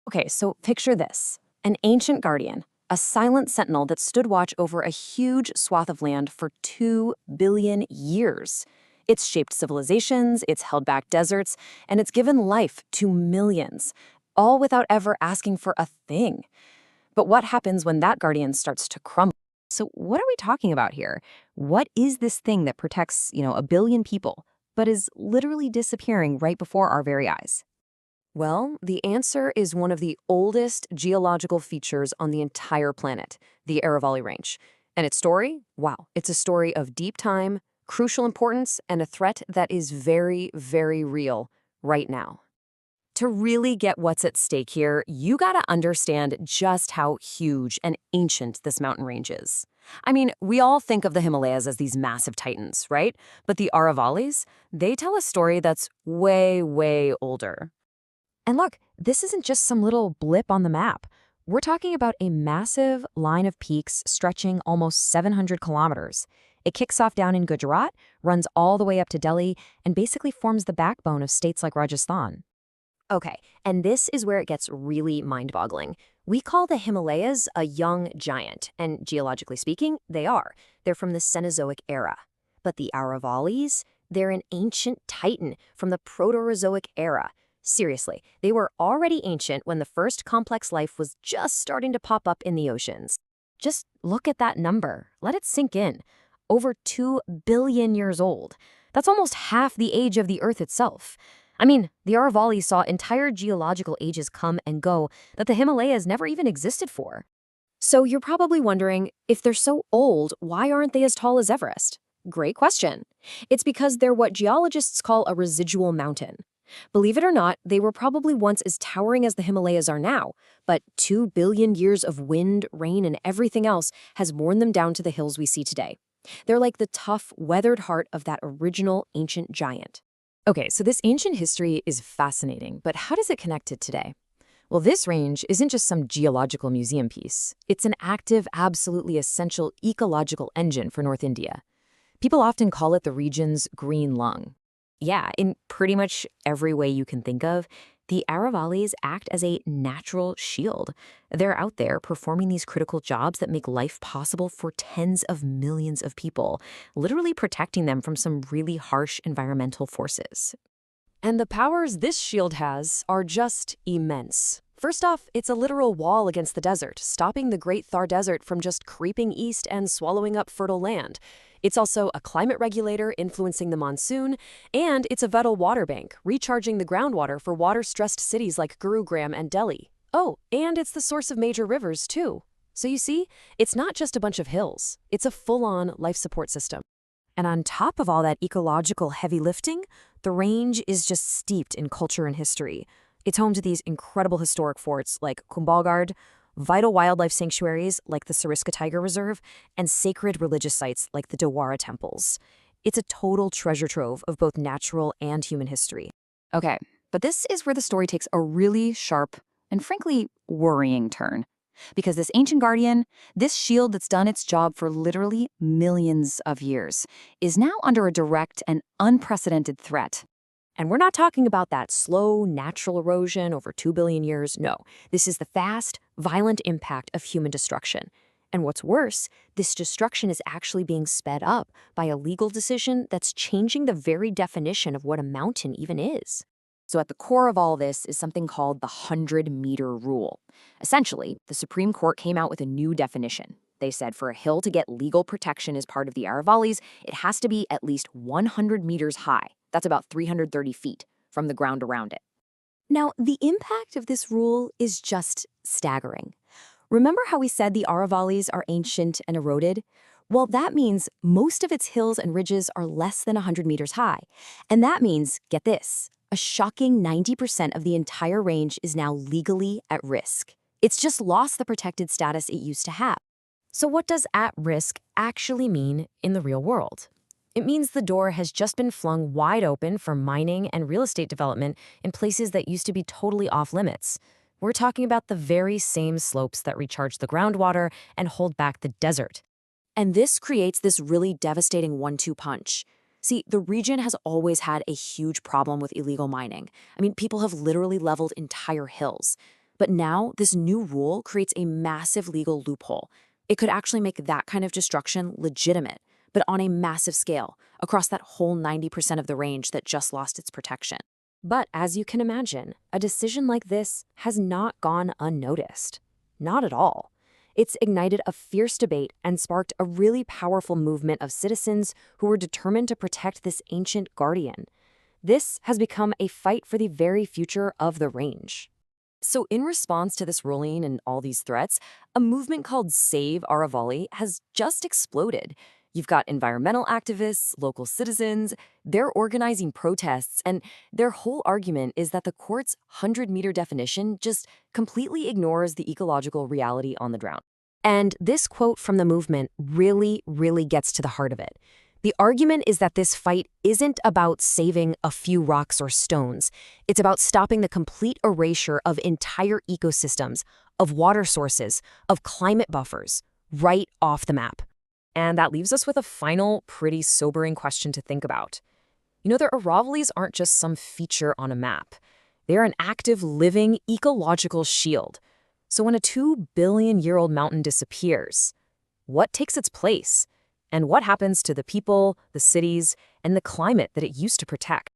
Okay, so picture this. An ancient guardian, a silent sentinel that stood watch over a huge swath of land for 2 billion years. It's shaped civilizations, it's held back deserts, and it's given life to millions, all without ever asking for a thing. But what happens when that guardian starts to crumble? So what are we talking about here? What is this thing that protects, a billion people, but is literally disappearing right before our very eyes? Well, the answer is one of the oldest geological features on the entire planet, the Aravalli Range. And its story? Wow, it's a story of deep time, crucial importance, and a threat that is very, very real right now. To really get what's at stake here, you gotta understand just how huge and ancient this mountain range is. I mean, we all think of the Himalayas as these massive titans, right? But the Aravallis, they tell a story that's way, way older. And look, this isn't just some little blip on the map. We're talking about a massive line of peaks stretching almost 700 kilometers. It kicks off down in Gujarat, runs all the way up to Delhi, and basically forms the backbone of states like Rajasthan. Okay, and this is where it gets really mind-boggling. We call the Himalayas a young giant, and geologically speaking, they are. They're from the Cenozoic era. But the Aravallis, they're an ancient titan from the Proterozoic era. Seriously, they were already ancient when the first complex life was just starting to pop up in the oceans. Just look at that number. Let it sink in. Over 2 billion years old. That's almost half the age of the Earth itself. I mean, the Aravalli saw entire geological ages come and go that the Himalayas never even existed for. So you're probably wondering, if they're so old, why aren't they as tall as Everest? Great question. It's because they're what geologists call a residual mountain. Believe it or not, they were probably once as towering as the Himalayas are now, but 2 billion years of wind, rain, and everything else has worn them down to the hills we see today. They're like the tough, weathered heart of that original ancient giant. Okay, so this ancient history is fascinating, but how does it connect to today? Well, this range isn't just some geological museum piece. It's an active, absolutely essential ecological engine for North India. People often call it the region's green lung. Yeah, in pretty much every way you can think of, the Aravallis act as a natural shield. They're out there performing these critical jobs that make life possible for tens of millions of people, literally protecting them from some really harsh environmental forces. And the powers this shield has are just immense. First off, it's a literal wall against the desert, stopping the Great Thar Desert from just creeping east and swallowing up fertile land. It's also a climate regulator influencing the monsoon, and it's a vital water bank, recharging the groundwater for water-stressed cities like Gurugram and Delhi. Oh, and it's the source of major rivers, too. So you see, it's not just a bunch of hills. It's a full-on life support system. And on top of all that ecological heavy lifting, the range is just steeped in culture and history. It's home to these incredible historic forts like Kumbhalgarh, vital wildlife sanctuaries like the Sariska Tiger Reserve, and sacred religious sites like the Dewara temples. It's a total treasure trove of both natural and human history. Okay, but this is where the story takes a really sharp and frankly worrying turn. Because this ancient guardian, this shield that's done its job for literally millions of years, is now under a direct and unprecedented threat. And we're not talking about that slow, natural erosion over 2 billion years. No, this is the fast, violent impact of human destruction. And what's worse, this destruction is actually being sped up by a legal decision that's changing the very definition of what a mountain even is. So at the core of all this is something called the 100-meter rule. Essentially, the Supreme Court came out with a new definition. They said for a hill to get legal protection as part of the Aravallis, it has to be at least 100 meters high. That's about 330 feet from the ground around it. Now, the impact of this rule is just staggering. Remember how we said the Aravallis are ancient and eroded? Well, that means most of its hills and ridges are less than 100 meters high. And that means, get this, a shocking 90% of the entire range is now legally at risk. It's just lost the protected status it used to have. So what does at risk actually mean in the real world? It means the door has just been flung wide open for mining and real estate development in places that used to be totally off limits. We're talking about the very same slopes that recharge the groundwater and hold back the desert. And this creates this really devastating 1-2 punch. See, the region has always had a huge problem with illegal mining. I mean, people have literally leveled entire hills. But now, this new rule creates a massive legal loophole. It could actually make that kind of destruction legitimate, but on a massive scale, across that whole 90% of the range that just lost its protection. But as you can imagine, a decision like this has not gone unnoticed. Not at all. It's ignited a fierce debate and sparked a really powerful movement of citizens who were determined to protect this ancient guardian. This has become a fight for the very future of the range. So in response to this ruling and all these threats, a movement called Save Aravalli has just exploded. You've got environmental activists, local citizens, they're organizing protests, and their whole argument is that the court's 100-meter definition just completely ignores the ecological reality on the ground. And this quote from the movement really, really gets to the heart of it. The argument is that this fight isn't about saving a few rocks or stones. It's about stopping the complete erasure of entire ecosystems, of water sources, of climate buffers, right off the map. And that leaves us with a final, pretty sobering question to think about. The Aravallis aren't just some feature on a map. They're an active, living, ecological shield. So when a 2-billion-year-old mountain disappears, what takes its place? And what happens to the people, the cities, and the climate that it used to protect?